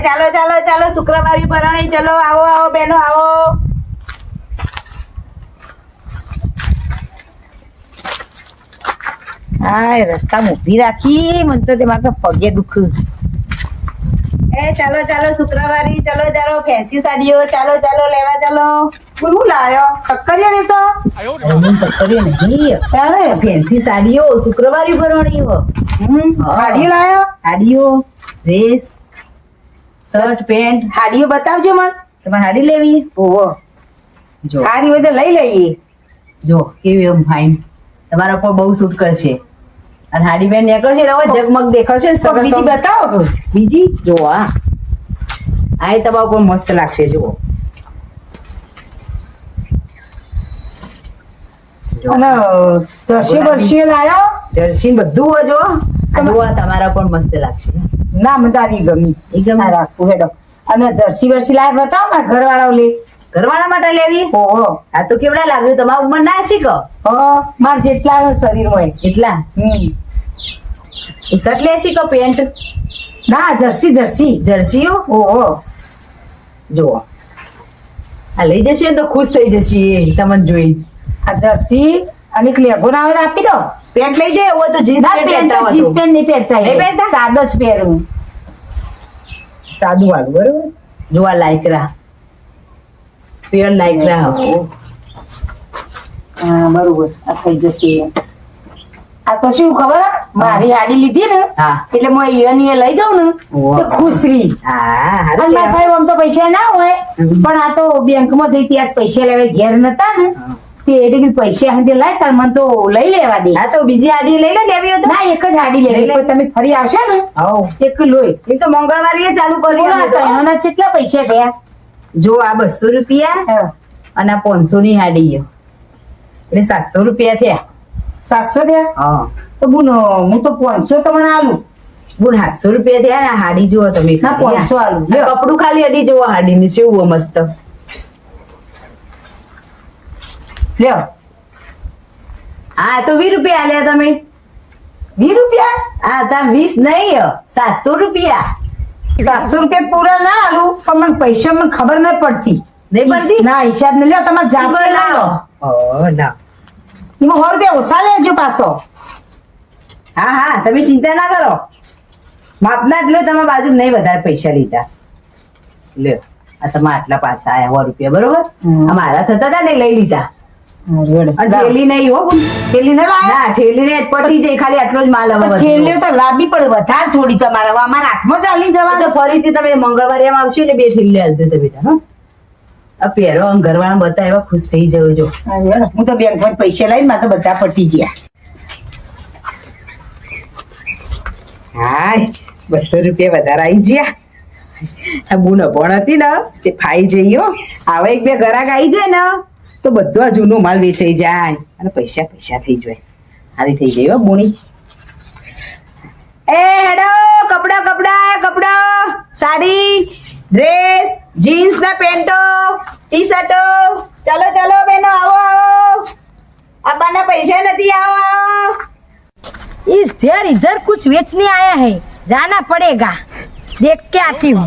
ચાલો ચાલો ચાલો શુક્રવારી ભરણી ચલો આવો આવો બેનો આવો હા રસ્તામાં ઊભી રાખી મને તો તે મારે પગે દુખ ચાલો ચાલો શુક્રવારી ચલો ચાલો ફેન્સી સાડીઓ ચાલો ચાલો લેવા ચાલો શું લાયો સક્કરિયા ને તો સક્કરિયા નહીં તારે ફેન્સી સાડીઓ શુક્રવારી ભરણી હો સાડી લાયો સાડીઓ ડ્રેસ શર્ટ પેન્ટ સાડીઓ બતાવજો મને તમારે સાડી લેવી ઓહો જો સારી હોય તો લઈ લઈએ જો કેવી એમ ફાઇન તમારા પર બહુ સૂટ કરશે અને સાડી બેન નીકળશે ને હવે જગમગ દેખાશે બીજી બતાવો બીજી જો આ તમારા પર મસ્ત લાગશે જુઓ અને જર્સી બર્સી લાયો જર્સી બધું હોય જો તમારા પણ મસ્ત લાગશે ના મને તારી ગમી એકદમ રાખવું હેડો અને જર્સી બર્સી લાય બતાવો ને ઘરવાળાઓ લે ઘરવાળા માટે લેવી ઓહો આ તો કેવડા લાગ્યું તમારું ઉંમર ના શીખો માર જેટલા શરીર હોય એટલા શર્ટ લે શીખો પેન્ટ ના જર્સી જર્સી જર્સીઓ ઓહો જુઓ આ લઈ જશે તો ખુશ થઈ જશે તમને જોઈ આ જર્સી અને લેગો ના આવે આપી દો પેન્ટ લઈ જાય એવો તો જીન્સ પેન્ટ જીન્સ પેન્ટ નહીં પહેરતા સાદો જ પહેરું સાદું વાળું બરોબર જોવા લાયકરા પ્યોર લાયકરા હા બરોબર આ થઈ જશે આ તો શું ખબર મારી ગાડી લીધી ને એટલે હું અહીંયા લઈ જાઉં ને તો ખુશ રહી મારા ભાઈ આમ તો પૈસા ના હોય પણ આ તો બેંક માં જઈ ત્યાં પૈસા લેવા ઘેર નતા ને તે પૈસા હાથે લાય તાર મને તો લઈ લેવા દે હા તો બીજી આડી લઈ લે લેવી હોય ના એક જ આડી લેવી તમે ફરી આવશો ને એક લોય એ તો મંગળવારે ચાલુ કરી એના કેટલા પૈસા થયા જો આ 200 રૂપિયા અને આ 500 ની આડી એટલે 700 રૂપિયા થયા 700 થયા હા તો હું તો 500 તમને આલું બોલ 700 રૂપિયા થયા ને હાડી જુઓ તમે 500 આલું કપડું ખાલી અડી જુઓ હાડી ની કેવું મસ્ત લ્યો હા તો 20 રૂપિયા આલ્યા તમે 20 રૂપિયા હા તા 20 નહીં 700 રૂપિયા 700 રૂપિયા પૂરા ના આલું પણ મને પૈસા મને ખબર ન પડતી નહીં પડતી ના હિસાબ ને લ્યો તમારે જાતે લાવો ના એમાં 100 રૂપિયા ઓછા લેજો પાછો હા હા તમે ચિંતા ના કરો માપના જ લો તમારા બાજુ નહીં વધારે પૈસા લીધા લ્યો આ તમારા આટલા પાછા આયા 100 રૂપિયા બરોબર અમારા થતા હતા ને લઈ લીધા થેલી નહીં હો થેલી ના થેલી ને પટી જાય ખાલી આટલો જ માલ હવે થેલી તો લાંબી પડે વધારે થોડી તમારે અમારા હાથમાં ચાલી જવા તો ફરીથી તમે મંગળવારે એમ આવશો ને 2 થેલી હાલજો તમે હા આ પહેરો ઘરવાળા બધા એવા ખુશ થઈ જવો જો હું તો બેંક માં પૈસા લઈને મારે તો બધા પટી ગયા હાય 200 રૂપિયા વધારે આવી ગયા આ બુનો પણ હતી ને તે ફાઈ જઈયો આવે એક બે ઘરાક આવી જાય ને તો બધો આ જૂનો માલ વેચાઈ જાય અને પૈસા થઈ જાય હારી થઈ જાય બોણી એ હેડો કપડા સાડી ડ્રેસ જીન્સ ના પેન્ટો ટી શર્ટો ચાલો ચાલો બેનો આવો આબાના પૈસા નથી આવો इधर कुछ बेचने आया है जाना पड़ेगा देख के आती हूँ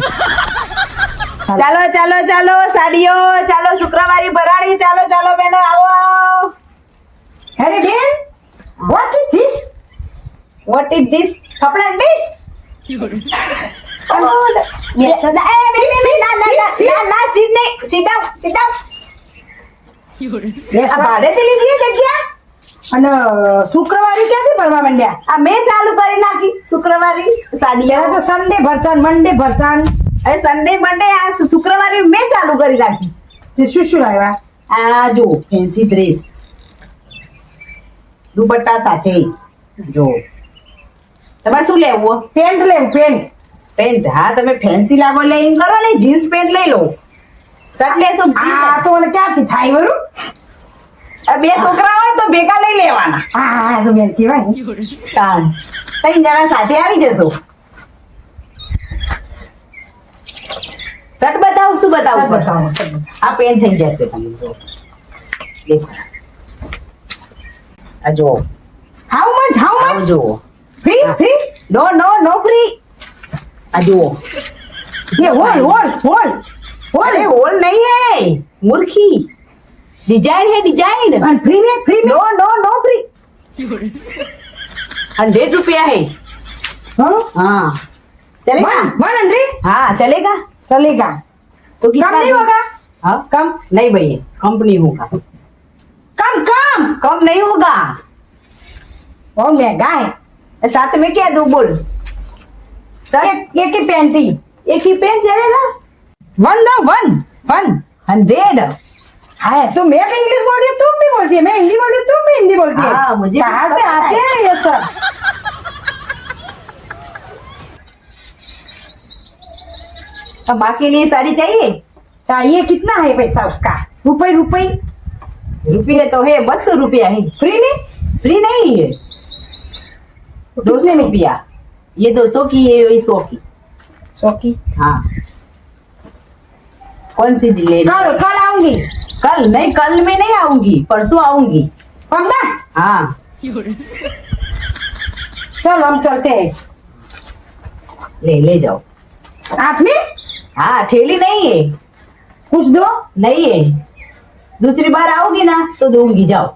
ચાલો ચાલો ચાલો સાડીઓ ચાલો શુક્રવારી ભરાણી ચાલો ચાલો બેનો આવો હેરે બેન what is this કપડા ડીશ અને શુક્રવારે ક્યાંથી ભરવા માંડ્યા આ મેં ચાલુ કરી નાખી શુક્રવારી સાડી તો સન્ડે ભરતા મંડે ભરતા અરે સન્ડે મંડે આ શુક્રવારે મેં ચાલુ કરી નાખી તે શું લાવ્યા આ જો ફેન્સી ડ્રેસ દુપટ્ટા સાથે જો તમારે શું લેવું પેન્ટ પેન્ટ હા તમે ફેન્સી લાગો લઈ કરો ને જીન્સ પેન્ટ લઈ લો શર્ટ લેશો આ તો મને ક્યાંથી થાય બરું બે છોકરા હોય તો ભેગા લઈ લેવાના હા તો બેન કેવાય 3 જણા સાથે આવી જશો શર્ટ બતાવો શું બતાવો આ પેન્ટ થઈ જશે તમે આ જો હાઉ મચ જો ફ્રી નો ફ્રી આ જો ये होल होल होल होल अरे होल नहीं है मूर्खी, डिजाइन है डिजाइन। और फ्री में नो नो नो फ्री, 100 रुपया है। हाँ हाँ चलेगा, 100 हाँ चलेगा। चलेगा। तो कम नहीं होगा? हाँ कम नहीं भैया, कम नहीं होगा, कम कम कम नहीं होगा। बहुत महंगा है। साथ में क्या दूं बोल? सर एक ही पैंटी, एक ही पेन चलेगा। 1 ना 1 100। हाँ तो मैं भी इंग्लिश बोल रही हूँ, तुम भी बोलती है, मैं हिंदी बोल रही हूँ, तुम भी हिंदी बोलती है। हाँ, मुझे कहाँ भी से पता आते है। हैं ये सब? अब माँ के लिए साड़ी चाहिए? चाहिए, कितना है पैसा उसका? रुपए रुपए रुपये तो है, बस तो रुपया है। फ्री में? फ्री नहीं है, 200 रुपया। ये 200 की, ये 100 की। 100 की। हाँ कौन सी ले? कल आऊंगी। कल नहीं, कल मैं नहीं आऊंगी, परसों आऊंगी। पक्का? हाँ चल हम चलते हैं। ले जाओ। हाथ में हाँ ठेली नहीं है, कुछ दो। नहीं है, दूसरी बार आओगी ना तो दूंगी, जाओ।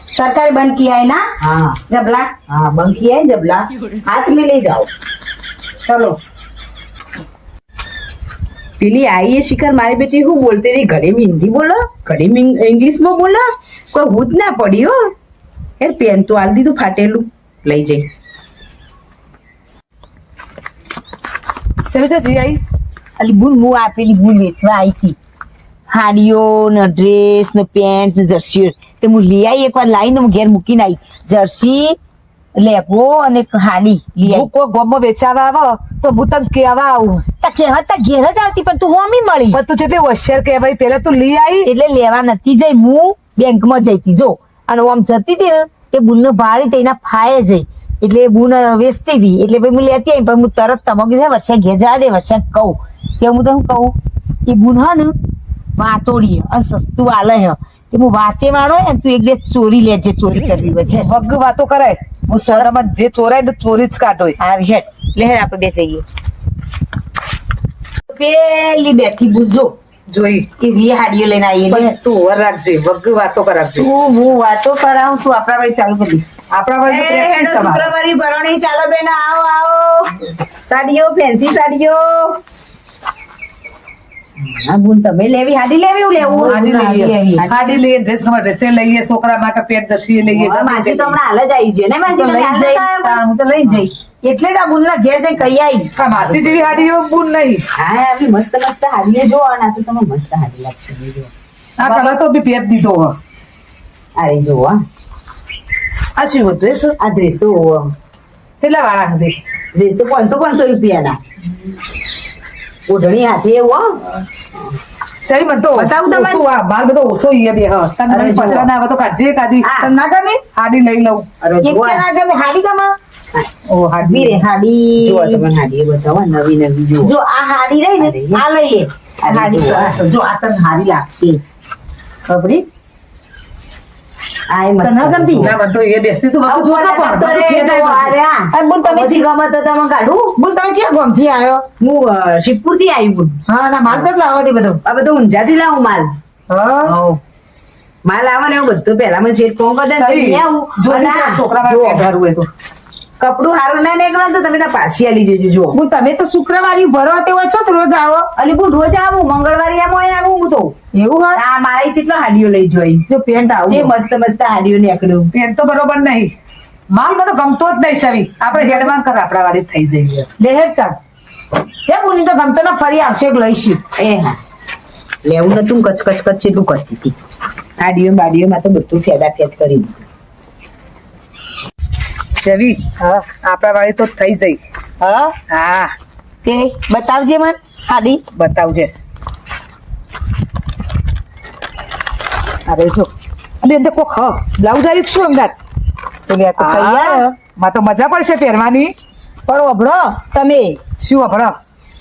सरकारी बंद किया है ना हाँ जबला। हाँ बंद किया है जबला, हाथ में ले जाओ। चलो पीली आई है शिखर मारी बेटी हूँ, बोलते रही घड़ी में हिंदी बोलो, घड़ी में इंग्लिश में बोलो, कोई हुत ना पड़ी हो यार। पेन तो आल दी तो फाटेलू લઈ જઈ। શેરજાજી आई अली बून मु આપેલી બૂન વેચવા આવી હતી હાડીઓ ને ડ્રેસ ને પેન્ટ ને જર્સી તે હું લઈ આવી એકવાર લાવીને હું ઘેર મૂકીને આવી જર્સી લેગો અને એક હાડી લઈ આવી કોઈ ગોમમાં વેચાવા આવો તો હું તને કહેવા આવું તા કહેવા તા ઘેર જ આવતી પણ તું હોમી મળી પણ તું જેટલી હોશિયાર કહેવાય પેલા તું લઈ આવી એટલે લેવા નથી જઈ હું બેંકમાં જઈતી જો અને આમ જતી હતી ને તે બૂનનો ભાડી તેના ફાયે જઈ એટલે એ બૂન વેચતી હતી એટલે પછી હું લેતી આવી પણ હું તરત તમારે કીધું વર્ષે ઘેર જવા દે વર્ષે કહું કે હું તને કહું એ બૂન હ ને વાતોડી અને સસ્તું આલે હે તે હું વાતે વાળો હે ને તું એક દિવસ ચોરી લેજે ચોરી કરવી બધે વગ વાતો કરાય હું સોનામાં જે ચોરાય ને ચોરી જ કાઢો હા હેડ લે હેડ આપણે બે જઈએ પેલી બેઠી બૂન જો જોઈ એ રી હાડીઓ લઈને આવી પણ તું ઓર રાખજે વગ વાતો કરાવજે હું વાતો કરાવું છું આપણા વાળી ચાલુ કરી આપણા એ વાળી હેડો શુક્રવારી ભરણી, ચાલો બેન આવો આવો, સાડીઓ ફેન્સી સાડીઓ। હા બુન તમે લેવી, હાડી લેવી હું લેવું? હાડી લઈએ ડ્રેસ ગમે ડ્રેસે લઈએ છોકરા માટે પેન્ટ જર્સી લઈએ હા, માસી તો હમણાં હાલ જ આવી છે ને માસી, તમે હાલ જ આવ્યા? હું તો લઈ જઈ એટલે જ આ બુન ના ઘેર જઈ કહી આવી આ માસી જેવી હાડીઓ બૂન નહીં હા આવી મસ્ત મસ્ત હાડીઓ જો, અને આ તો તમે મસ્ત હાડી લાગશે જો। આ કલર તો બી પેટ દીધો હ અરે જો હા, આ શું ડ્રેસ આ ડ્રેસ તો કેટલા વાળા હતી ડ્રેસ તો 500 રૂપિયાના, ઓઢણી હાથે એવું હો। સહી મન તો બતાવું તમને? ઓછું આ માલ બધો ઓછો ઈ બે હ તને અરે મને જુઓ. પસંદ આવે તો કાઢજે કાઢી હા. તને ના ગમે હાડી લઈ લઉં અરે એક જો કે ના ગમે હાડી ગમે ઓ હાડી વીરે હાડી જો તમે હાડી બતાવો, નવી નવી જો। જો આ હાડી રહી ને અરે. આ લઈ લે અરે હાડી જો, સરસ. જો આ તને હારી લાગશે, ખબરી? આ એ મસ્ત તને ગમતી? ના મન તો એ બેસતી તું વખત જોતા પણ તો રે, તું કે જો આ જાય રહ્યા. આ બુન તમે પછી ગમે તો તમે કાઢું। બુન તમે ક્યાં ગમથી આવ્યો હું શિવપુર થી આવી બુન, હા ના માલ ચોક લાવો તે બધું આ બધું ઊંઝાથી લાવું માલ। હા હોવ. માલ આવે ને એવું બધું પેલા મેં શેઠ ફોન કરી દે ને સહી લઈ આવું। જો અને આ છોકરા માટે જો, પેન્ટ હારું હોય તો કપડું હારું ના નીકળે તો તમે ત્યાં પાછી આલી જજો જો। બુન તમે તો શુક્રવારે ભરો તે હોય છો તો રોજ આવો અને હું રોજ આવું, મંગળવારે આમ હોય આવું હું તો। એવું હોય આ મારી કેટલો હાડીઓ લઈ જોઈ, જો પેન્ટ જે આવું મસ્ત મસ્ત હાડીઓ નીકળ્યું। પેન્ટ તો બરોબર નહીં માલ બધો ગમતો જ નહીં સવી આપણે હેડમાં કર આપણા વાળી થઈ જઈએ લે હેડ ચાલ હે બુન તો ગમતો ના ફરી આવશે એક લઈશું એ હા, લેવું નતું, કચ કચ કચ એટલું કરતી હતી। હાડીઓ બાડીઓમાં તો બધું ફેદા ફેદ કરી દીધું। સવી હા આપણા વાળી તો થઈ જઈ હા હા તે બતાવજે મને હાડી બતાવજે અરે જો અને અંદર કોક હ બ્લાઉઝ આવ્યું શું અંગાત એટલે આ તો તૈયાર હે. માં તો મજા પડશે પહેરવાની પણ ઓભળો તમે શું અભળો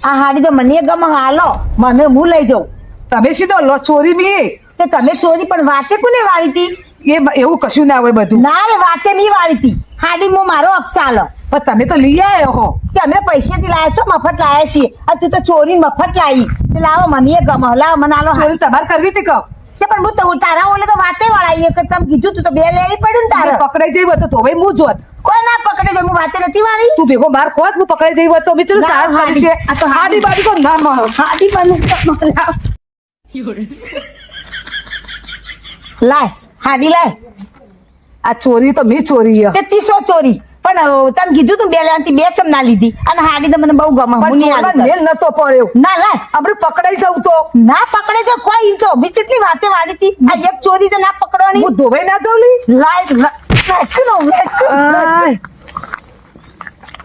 આ હાડી તો મને ગમે હાલો મને હું લઈ જાઉં તમે સીધો લો ચોરી બી તે તમે ચોરી પણ વાતે કોને વાળી હતી એવું કશું ના હોય બધું ના રે વાતે મી વાળી હતી હાડી મો મારો હક ચાલો પણ તમે તો લઈ આવ્યો હો. કે અમે પૈસેથી લાયા છો, મફત લાયા છીએ. આ તું તો ચોરી મફત લાવી. તે લાવો મને એ ગમે, લાવો મને આલો. ચોરી તમારે કરવી હતી કહો. તે પણ હું તો તારા ઓલે તો વાતે વળાઈએ કે તમે કીધું તું તો બે લેવી પડે ને તારે. પકડાઈ જઈ હોત તો ભાઈ હું જોત. કોઈ ના પકડે તો હું વાતે નથી વાળી. તું ભેગો માર ખોત, હું પકડાઈ જઈ હોત તો અમે ચલો ના, સાહસ હાડી. કરી છે. આ તો હાડી બાડી તો ના મળે. હાડી બનું લાય હાડી લાય. આ ચોરી તો મેં ચોરી છે. તે 300 ચોરી પણ તને કીધું તું બે લેવાની બે ચમ ના લીધી અને હાડી તો મને બહુ ગમે. હું પણ નહીં ચોરનો હાલી મેલ નતો પડ્યો. ના લાય. આપણે પકડાઈ જવું તો ના પકડે જો કોઈ ઈ તો મેં કેટલી વાતે વાળી હતી. આ એક ચોરી તો ના પકડવાની. હું ધોવાઈ ના જાઉં લી. લાય આય.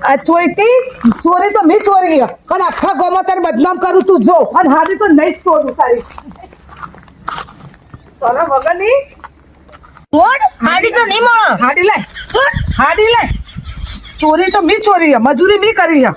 આ ચોરી ચોરી તો મેં ચોરી છે. પણ આખા ગામમાં તારે બદનામ કરું તું જો. અને હાડી તો નહીં જ તોડું તારી. સોના વગરની હાડી તો નહીં મળે. હાડી લાય. હાડી લાય. ચોરી તો મેં ચોરી છે, મજૂરી મેં કરી છે.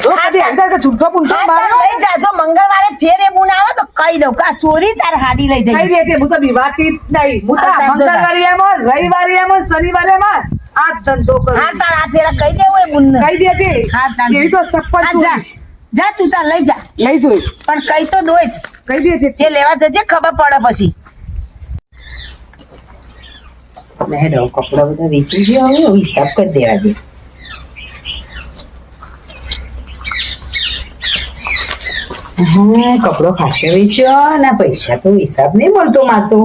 જો કદી અંદર કે ઝૂઠો પૂંઠો આ મારો. તારે લઈ જાજો મંગળવારે ફેર એ બુન આવે તો કહી દઉં કે આ ચોરી તાર હાડી લઈ કઈ જઈ. દે છે, હું તો બીવાતી જ નહીં. હું તો આ ધંધો મંગળવારે એમાં, રવિવારે એમાં, શનિવારે એમાં આ જ ધંધો કરું. હા તાર આ ફેરા કહી દેવું એ બુન કઈ દે છે. હા, તાર. એવી તો સપ્પન જા ચોરી. જા તું તાર લઈ જા લઈ જોઈ. પણ કઈ તો દોય જ. કઈ દે છે. એ લેવા જજે ખબર પડે પછી. હેડો કપડા બધા વેચી ગયો, હવે હિસાબ કરી દેવા દે. હા કપડો ખાસો વેચ્યો ને પૈસા તો હિસાબ નહીં મળતો મારતો.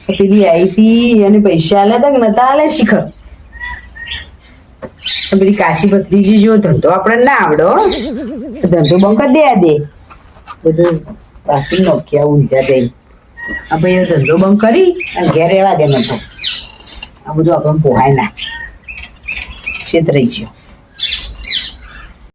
પેલી આવી હતી એને પૈસા આલ્યા તા કે નતા આલે શિખર. પેલી કાચી ભત્રીજી જો ધંધો આપણે ના આવડો તો ધંધો બંધ કરી દેવા દે. બધું પાછું નોખ્યા ઊંઝા જઈને આ ભાઈ એ ધંધો બંધ કરી અને ઘેર રહેવા દે નતો. આ બધું આપણને પોહાય ના છેતરાઈ ગયો.